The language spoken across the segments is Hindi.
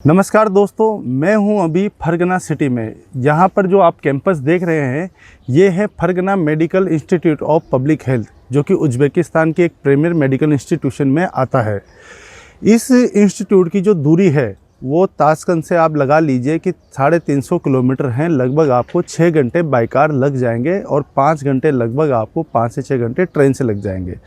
नमस्कार दोस्तों, मैं हूं अभी फरगना सिटी में। यहाँ पर जो आप कैंपस देख रहे हैं ये है Fergana medical institute of public health, जो कि उज़्बेकिस्तान के एक प्रीमियर मेडिकल इंस्टीट्यूशन में आता है। इस इंस्टीट्यूट की जो दूरी है वो ताशकंद से आप लगा लीजिए कि 350 किलोमीटर हैं। लगभग आपको 6 घंटे बाई कार लग जाएंगे और 5 घंटे लगभग आपको 5 से 6 घंटे ट्रेन से लग जाएंगे।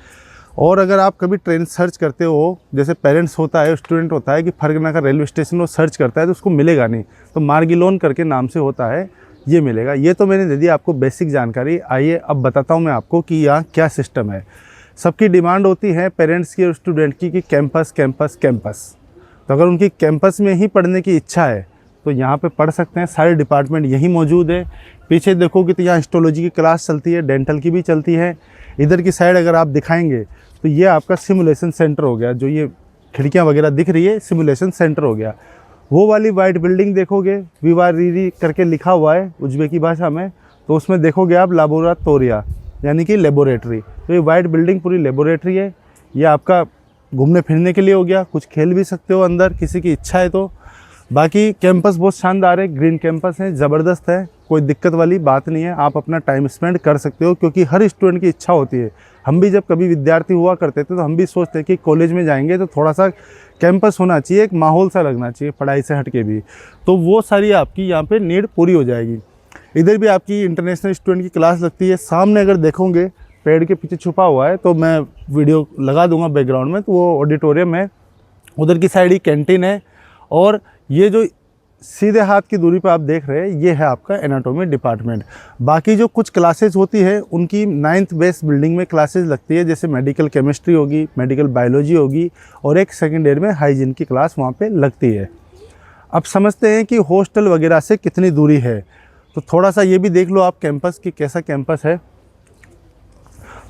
और अगर आप कभी ट्रेन सर्च करते हो, जैसे पेरेंट्स होता है, स्टूडेंट होता है कि फरगना का रेलवे स्टेशन वो सर्च करता है तो उसको मिलेगा नहीं, तो मार्गिलोन करके नाम से होता है, ये मिलेगा। ये तो मैंने दे दी आपको बेसिक जानकारी। आइए अब बताता हूँ मैं आपको कि यहाँ क्या सिस्टम है। सबकी डिमांड होती है पेरेंट्स की और स्टूडेंट की कि कैंपस कैंपस कैंपस। तो अगर उनकी कैंपस में ही पढ़ने की इच्छा है तो यहाँ पे पढ़ सकते हैं। सारे डिपार्टमेंट यहीं मौजूद है। पीछे देखोगे तो यहाँ हिस्टोलॉजी की क्लास चलती है, डेंटल की भी चलती है। इधर की साइड अगर आप दिखाएंगे तो ये आपका सिमुलेशन सेंटर हो गया। जो ये खिड़कियाँ वगैरह दिख रही है, सिमुलेशन सेंटर हो गया। वो वाली वाइट बिल्डिंग देखोगे, विवारीरी करके लिखा हुआ है उज़्बेकी भाषा में, तो उसमें देखोगे आप लाबोराटोरिया यानी कि लेबोरेटरी। तो ये वाइट बिल्डिंग पूरी लेबोरेटरी है। ये आपका घूमने फिरने के लिए हो गया, कुछ खेल भी सकते हो अंदर किसी की इच्छा है तो। बाकी कैंपस बहुत शानदार है, ग्रीन कैंपस है, ज़बरदस्त है, कोई दिक्कत वाली बात नहीं है। आप अपना टाइम स्पेंड कर सकते हो, क्योंकि हर स्टूडेंट की इच्छा होती है। हम भी जब कभी विद्यार्थी हुआ करते थे तो हम भी सोचते हैं कि कॉलेज में जाएंगे तो थोड़ा सा कैंपस होना चाहिए, एक माहौल सा लगना चाहिए पढ़ाई से हट के भी। तो वो सारी आपकी यहाँ पे नीड पूरी हो जाएगी। इधर भी आपकी इंटरनेशनल स्टूडेंट की क्लास लगती है। सामने अगर देखोगे पेड़ के पीछे छुपा हुआ है, तो मैं वीडियो लगा दूंगा बैकग्राउंड में, तो वो ऑडिटोरियम है। उधर की साइड ही कैंटीन है। और ये जो सीधे हाथ की दूरी पर आप देख रहे हैं ये है आपका एनाटॉमी डिपार्टमेंट। बाकी जो कुछ क्लासेज होती है उनकी 9th बेस बिल्डिंग में क्लासेज लगती है, जैसे मेडिकल केमिस्ट्री होगी, मेडिकल बायोलॉजी होगी, और एक सेकेंड ईयर में हाइजीन की क्लास वहाँ पे लगती है। अब समझते हैं कि हॉस्टल वगैरह से कितनी दूरी है, तो थोड़ा सा ये भी देख लो आप कैंपस की कैसा कैंपस है।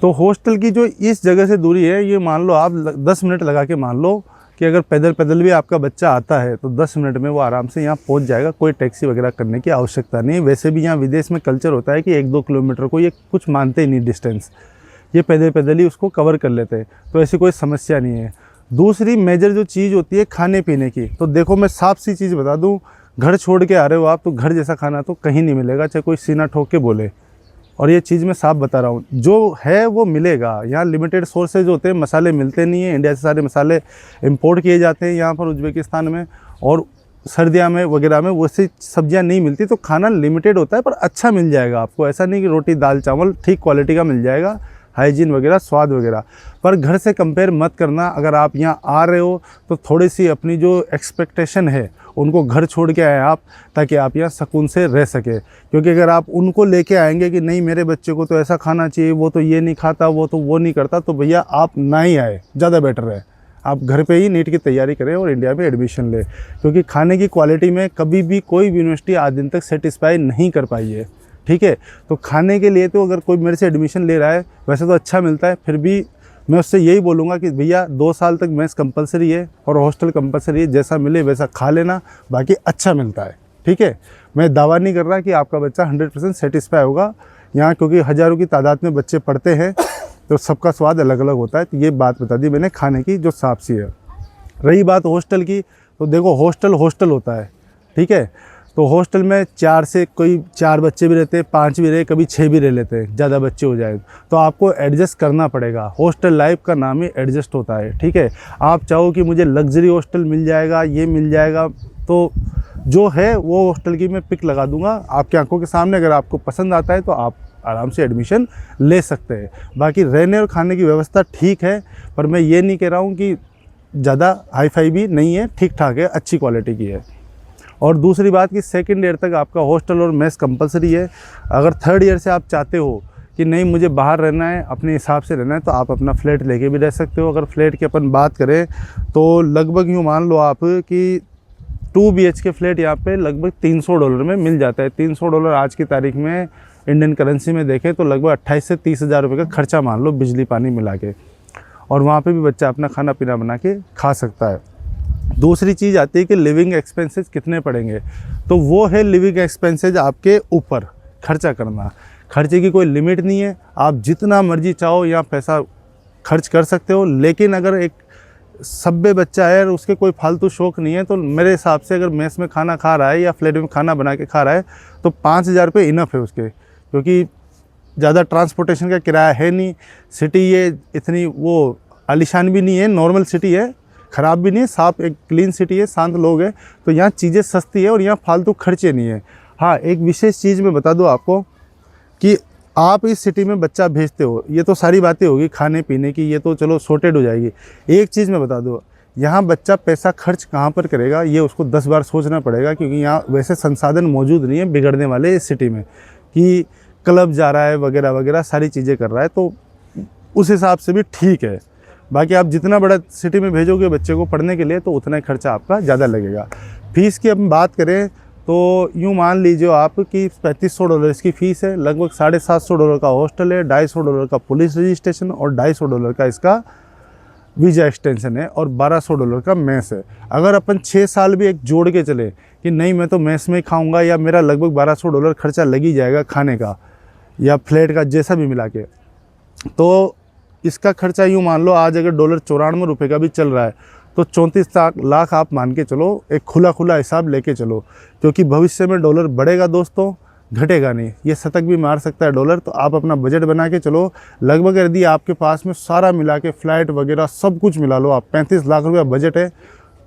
तो हॉस्टल की जो इस जगह से दूरी है, ये मान लो आप 10 मिनट लगा के मान लो कि अगर पैदल पैदल भी आपका बच्चा आता है तो 10 मिनट में वो आराम से यहाँ पहुँच जाएगा। कोई टैक्सी वगैरह करने की आवश्यकता नहीं है। वैसे भी यहाँ विदेश में कल्चर होता है कि 1-2 किलोमीटर को ये कुछ मानते ही नहीं डिस्टेंस, ये पैदल पैदल ही उसको कवर कर लेते हैं, तो ऐसी कोई समस्या नहीं है। दूसरी मेजर जो चीज़ होती है खाने पीने की, तो देखो मैं साफ सी चीज़ बता दूँ, घर छोड़ के आ रहे हो आप तो घर जैसा खाना तो कहीं नहीं मिलेगा, चाहे कोई सीना ठोक के बोले। और ये चीज़ मैं साफ बता रहा हूँ, जो है वो मिलेगा। यहाँ लिमिटेड सोर्सेज होते हैं, मसाले मिलते नहीं हैं। इंडिया से सारे मसाले इंपोर्ट किए जाते हैं यहाँ पर उज़्बेकिस्तान में, और सर्दियाँ में वगैरह में वैसी सब्जियाँ नहीं मिलती, तो खाना लिमिटेड होता है पर अच्छा मिल जाएगा आपको। ऐसा नहीं कि रोटी दाल चावल ठीक क्वालिटी का मिल जाएगा, हाइजीन वगैरह स्वाद वगैरह। पर घर से कंपेयर मत करना। अगर आप यहाँ आ रहे हो तो थोड़ी सी अपनी जो एक्सपेक्टेशन है उनको घर छोड़ के आए आप, ताकि आप यहाँ सुकून से रह सके। क्योंकि अगर आप उनको लेके आएंगे कि नहीं मेरे बच्चे को तो ऐसा खाना चाहिए, वो तो ये नहीं खाता, वो तो वो नहीं करता, तो भैया आप ना ही आए, ज़्यादा बेटर है। आप घर पे ही नीट की तैयारी करें और इंडिया में एडमिशन लें। क्योंकि खाने की क्वालिटी में कभी भी कोई भी यूनिवर्सिटी आज दिन तक सेटिस्फाई नहीं कर पाई है, ठीक है। तो खाने के लिए तो अगर कोई मेरे से एडमिशन ले रहा है, वैसे तो अच्छा मिलता है, फिर भी मैं उससे यही बोलूँगा कि भैया 2 साल तक मेस कंपलसरी है और हॉस्टल कंपलसरी है, जैसा मिले वैसा खा लेना, बाकी अच्छा मिलता है, ठीक है। मैं दावा नहीं कर रहा कि आपका बच्चा 100% सेटिस्फाई होगा यहाँ, क्योंकि हज़ारों की तादाद में बच्चे पढ़ते हैं, तो सबका स्वाद अलग अलग होता है। तो ये बात बता दी मैंने खाने की जो साफ सी है। रही बात हॉस्टल की, तो देखो हॉस्टल हॉस्टल होता है, ठीक है। तो हॉस्टल में 4 से कोई 4 बच्चे भी रहते हैं, 5 भी रहे, कभी 6 भी रह लेते हैं, ज़्यादा बच्चे हो जाए तो आपको एडजस्ट करना पड़ेगा। हॉस्टल लाइफ का नाम ही एडजस्ट होता है, ठीक है। आप चाहो कि मुझे लग्जरी हॉस्टल मिल जाएगा, ये मिल जाएगा, तो जो है वो हॉस्टल की मैं पिक लगा दूंगा आपकी आंखों के सामने। अगर आपको पसंद आता है तो आप आराम से एडमिशन ले सकते हैं। बाकी रहने और खाने की व्यवस्था ठीक है, पर मैं ये नहीं कह रहा हूँ कि ज़्यादा हाई फाई भी नहीं है, ठीक ठाक है, अच्छी क्वालिटी की है। और दूसरी बात कि सेकंड ईयर तक आपका हॉस्टल और मेस कंपलसरी है। अगर 3rd ईयर से आप चाहते हो कि नहीं मुझे बाहर रहना है, अपने हिसाब से रहना है, तो आप अपना फ्लैट लेके भी रह सकते हो। अगर फ्लैट की अपन बात करें तो लगभग यूँ मान लो आप कि 2 BHK फ्लैट यहाँ पे लगभग $300 में मिल जाता है। $300 आज की तारीख में इंडियन करेंसी में देखें तो लगभग 28 से 30 हज़ार रुपये का खर्चा मान लो, बिजली पानी मिला के। और वहाँ पे भी बच्चा अपना खाना पीना बना के खा सकता है। दूसरी चीज़ आती है कि लिविंग एक्सपेंसेस कितने पड़ेंगे, तो वो है लिविंग एक्सपेंसेस आपके ऊपर खर्चा करना। खर्चे की कोई लिमिट नहीं है, आप जितना मर्जी चाहो यहाँ पैसा खर्च कर सकते हो। लेकिन अगर एक सभ्य बच्चा है और उसके कोई फालतू शौक नहीं है, तो मेरे हिसाब से अगर मेस में खाना खा रहा है या फ्लैट में खाना बना के खा रहा है तो 5,000 रुपये इनफ है उसके, क्योंकि ज़्यादा ट्रांसपोर्टेशन का किराया है नहीं। सिटी ये इतनी वो आलीशान भी नहीं है, नॉर्मल सिटी है, ख़राब भी नहीं है, साफ एक क्लीन सिटी है, शांत लोग हैं, तो यहाँ चीज़ें सस्ती है और यहाँ फालतू खर्चे नहीं है। हाँ, एक विशेष चीज़ मैं बता दूँ आपको कि आप इस सिटी में बच्चा भेजते हो, ये तो सारी बातें होगी खाने पीने की, ये तो चलो सॉर्टेड हो जाएगी। एक चीज़ मैं बता दूँ, यहाँ बच्चा पैसा खर्च कहाँ पर करेगा ये उसको 10 बार सोचना पड़ेगा, क्योंकि यहाँ वैसे संसाधन मौजूद नहीं है बिगड़ने वाले इस सिटी में कि क्लब जा रहा है वगैरह वगैरह सारी चीज़ें कर रहा है, तो उस हिसाब से भी ठीक है। बाकी आप जितना बड़ा सिटी में भेजोगे बच्चे को पढ़ने के लिए तो उतना ही खर्चा आपका ज़्यादा लगेगा। फ़ीस की हम बात करें तो यूँ मान लीजिए आप कि $3500 इसकी फ़ीस है, लगभग $750 का हॉस्टल है, $250 का पुलिस रजिस्ट्रेशन और $250 का इसका वीज़ा एक्सटेंशन है और $1200 का मेस है। अगर अपन 6 साल भी एक जोड़ के चले कि नहीं मैं तो मेस में ही खाऊंगा या मेरा लगभग $1200 खर्चा लग ही जाएगा खाने का या फ्लैट का जैसा भी मिला के, तो इसका खर्चा यूँ मान लो आज अगर $94 का भी चल रहा है तो 34 लाख आप मान के चलो, एक खुला हिसाब लेके चलो, क्योंकि भविष्य में डॉलर बढ़ेगा दोस्तों, घटेगा नहीं, ये शतक भी मार सकता है डॉलर। तो आप अपना बजट बना के चलो, लगभग यदि आपके पास में सारा मिला के फ़्लाइट वगैरह सब कुछ मिला लो, आप 35 लाख रुपया बजट है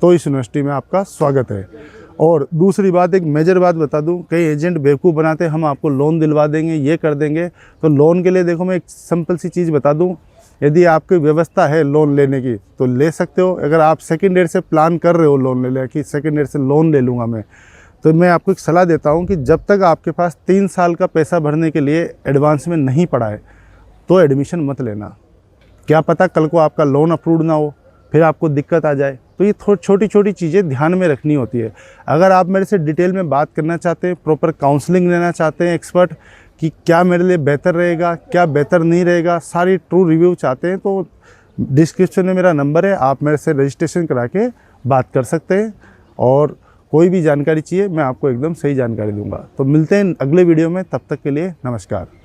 तो इस यूनिवर्सिटी में आपका स्वागत है। और दूसरी बात, एक मेजर बात बता दूं, कई एजेंट बेवकूफ़ बनाते हैं हम आपको लोन दिलवा देंगे, ये कर देंगे। तो लोन के लिए देखो मैं एक सिंपल सी चीज़ बता दूं, यदि आपकी व्यवस्था है लोन लेने की तो ले सकते हो। अगर आप सेकेंड ईयर से प्लान कर रहे हो लोन लेने की, सेकेंड ईयर से लोन ले लूँगा मैं, तो मैं आपको एक सलाह देता हूँ कि जब तक आपके पास 3 साल का पैसा भरने के लिए एडवांस में नहीं पड़ा है तो एडमिशन मत लेना। क्या पता कल को आपका लोन अप्रूव ना हो, फिर आपको दिक्कत आ जाए। तो ये छोटी छोटी चीज़ें ध्यान में रखनी होती है। अगर आप मेरे से डिटेल में बात करना चाहते हैं, प्रॉपर काउंसलिंग लेना चाहते हैं एक्सपर्ट कि क्या मेरे लिए बेहतर रहेगा, क्या बेहतर नहीं रहेगा, सारी ट्रू रिव्यू चाहते हैं, तो डिस्क्रिप्शन में मेरा नंबर है, आप मेरे से रजिस्ट्रेशन करा के बात कर सकते हैं। और कोई भी जानकारी चाहिए मैं आपको एकदम सही जानकारी दूंगा। तो मिलते हैं अगले वीडियो में, तब तक के लिए नमस्कार।